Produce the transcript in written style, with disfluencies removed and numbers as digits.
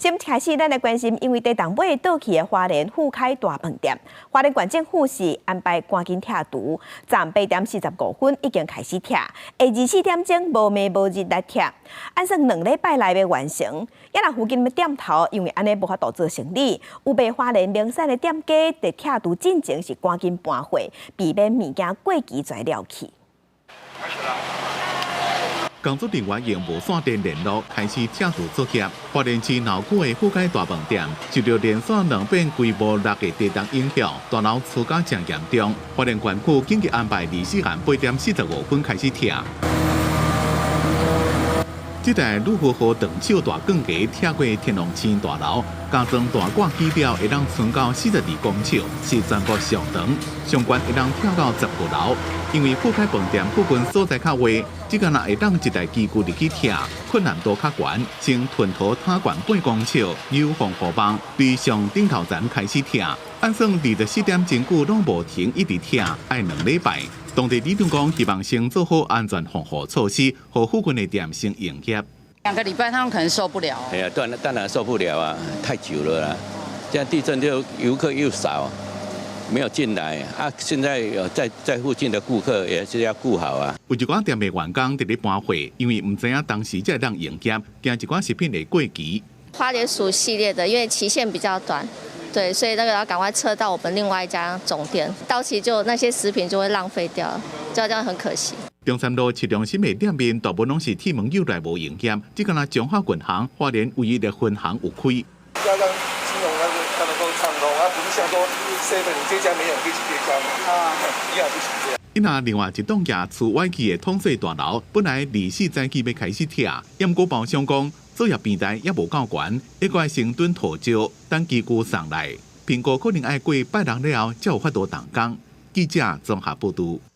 先开始，咱来关心，因为地动尾倒去的花莲富凯大饭店，花莲县政府是安排赶紧拆除，站8点45分已经开始拆，下24点钟无暝无日来拆，按算2礼拜内要完成。也若附近的店头，因为安尼无法度做生意，有卖花莲名产的店家在拆除进前是赶紧搬货，避免物件过期再了去。 工作人员用无线电联络，开始拆除作业。花莲市闹区的富凯大饭店受到连续2遍规模6个地震影响，大楼出甲正严重。花莲县区紧急安排24暗8点45分开始拆。这台陆河河长手大钢架拆过天龙星大楼，加装大挂机料会当存到42公尺，是全部上长，上悬会当跳到10个楼。因为富凯饭店附近所在较矮，只敢若会当一台机具入去拆，困难度较悬，先吞吐塔悬8公尺，有防护网，对上顶头层开始拆。按算24点真久拢无停，一直拆，要2礼拜。 当地里长讲，希望先做好安全防护措施，和附近的店先营业。2个礼拜他们可能受不了。哎呀，当然受不了啊，太久了啦。这样地震就游客又少，没有进来啊。现在有在附近的顾客也是要顾好啊。有一寡店的员工伫咧搬货，因为唔知影当时才当营业，惊一寡食品会过期。花莲薯系列的，因为期限比较短。 对，所以那个要赶快撤到我们另外一家总店，到期就那些食品就会浪费掉，这样很可惜。中山路市中心的店面大部分拢是铁门有来无营业，只敢若中华银行花莲唯一的分行有开。要让金融才能够畅通，而不是像说7你这家没有，可以去别家嘛，一样不行这样。因那另外一栋亚厝歪起的通税大楼，本来24早起要开始拆，验过包商讲。 作业平台也无够悬，一块成吨土石等机具送来，评估可能要过8日了，才有法度动工。记者综合报道。